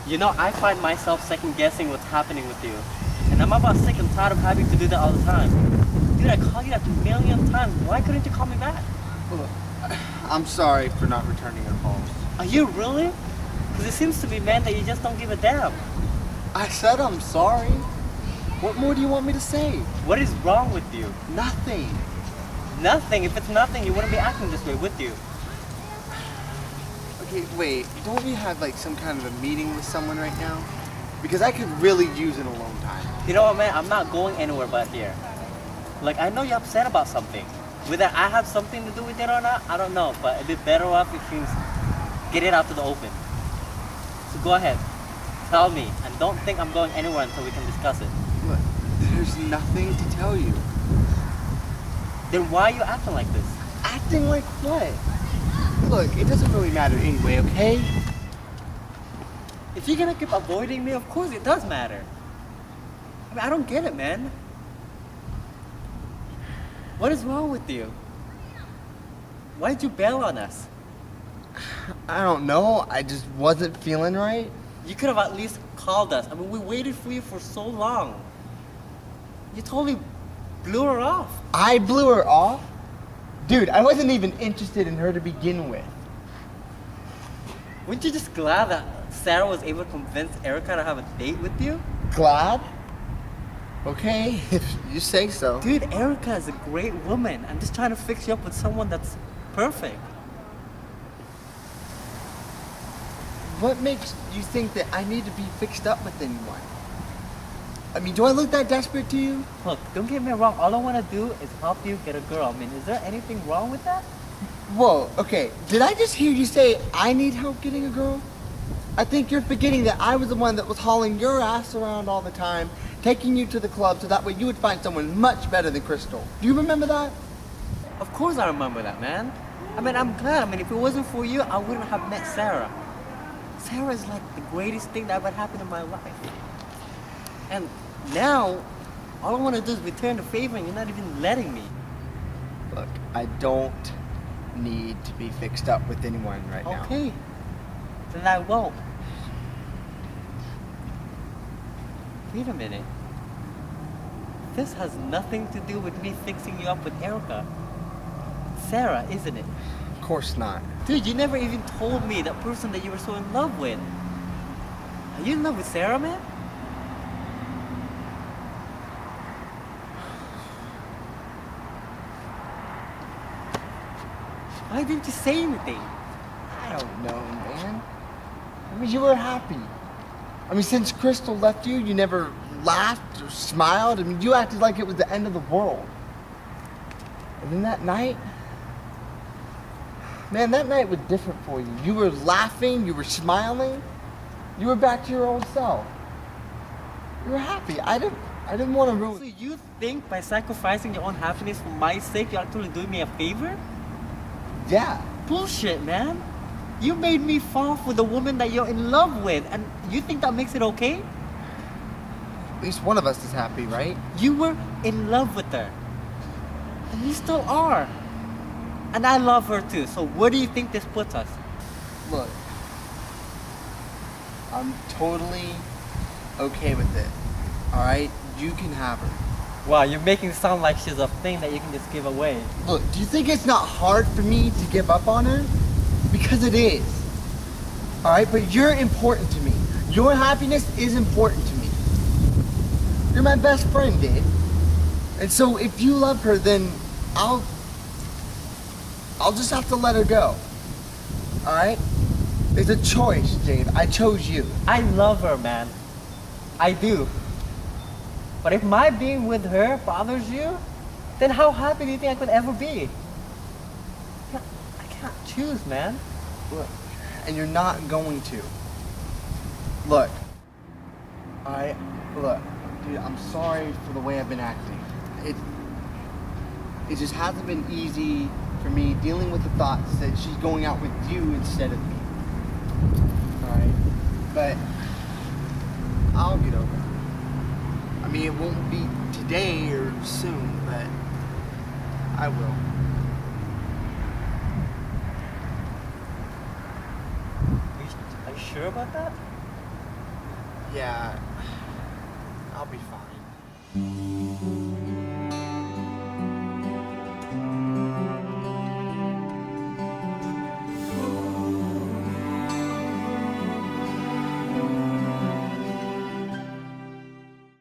You know, I find myself second guessing what's happening with you. And I'm about sick and tired of having to do that all the time. Dude, I called you like a million times. Why couldn't you call me back? Look, I'm sorry for not returning your calls. Are you really? Because it seems to me, man, that you just don't give a damn. I said I'm sorry. What more do you want me to say? What is wrong with you? Nothing. Nothing? If it's nothing, you wouldn't be acting this way, would you? Okay, wait. Don't we have like some kind of a meeting with someone right now? Because I could really use an alone time. You know what, man? I'm not going anywhere but here. Like, I know you're upset about something. Whether I have something to do with it or not, I don't know. But it'd be better off if you get it out to the open. So go ahead. Tell me. And don't think I'm going anywhere until we can discuss it. Look, there's nothing to tell you. Then why are you acting like this? Acting like what? Look, it doesn't really matter anyway, okay? If you're gonna keep avoiding me, of course it does matter. I mean, I don't get it, man. What is wrong with you? Why did you bail on us? I don't know. I just wasn't feeling right. You could have at least called us. I mean, we waited for you for so long. You totally blew her off. I blew her off? Dude, I wasn't even interested in her to begin with. Weren't you just glad that Sarah was able to convince Erica to have a date with you? Glad? Okay, if you say so. Dude, Erica is a great woman. I'm just trying to fix you up with someone that's perfect. What makes you think that I need to be fixed up with anyone? I mean, do I look that desperate to you? Look, don't get me wrong. All I want to do is help you get a girl. I mean, is there anything wrong with that? Whoa, okay. Did I just hear you say I need help getting a girl? I think you're forgetting that I was the one that was hauling your ass around all the time, taking you to the club so that way you would find someone much better than Crystal. Do you remember that? Of course I remember that, man. I mean, I'm glad. I mean, if it wasn't for you, I wouldn't have met Sarah. Sarah is like the greatest thing that ever happened in my life. And now, all I want to do is return the favor and you're not even letting me. Look, I don't need to be fixed up with anyone right now. Okay. Then I won't. Wait a minute. This has nothing to do with me fixing you up with Erica. Sarah, isn't it? Of course not. Dude, you never even told me that person that you were so in love with. Are you in love with Sarah, man? Why didn't you say anything? I don't know, man. I mean, you were happy. I mean, since Crystal left you, you never laughed or smiled. I mean, you acted like it was the end of the world. And then that night, man, that night was different for you. You were laughing, you were smiling, you were back to your old self. You were happy. I didn't want to ruin. So you think by sacrificing your own happiness for my sake, you're actually doing me a favor? Yeah. Bullshit, man. You made me fall for the woman that you're in love with, and you think that makes it okay? At least one of us is happy, right? You were in love with her. And you still are. And I love her too, so where do you think this puts us? Look, I'm totally okay with it. Alright? You can have her. Wow, you're making it sound like she's a thing that you can just give away. Look, do you think it's not hard for me to give up on her? Because it is. Alright, but you're important to me. Your happiness is important to me. You're my best friend, Dave. And so if you love her, then I'll just have to let her go. Alright? It's a choice, Dave. I chose you. I love her, man. I do. But if my being with her bothers you, then how happy do you think I could ever be? I can't choose, man. Look, and you're not going to. Look. Look, dude, I'm sorry for the way I've been acting. It just hasn't been easy for me dealing with the thoughts that she's going out with you instead of me. Alright? But I'll get over it. I mean, it won't be today or soon, but I will. Are you sure about that? Yeah, I'll be fine.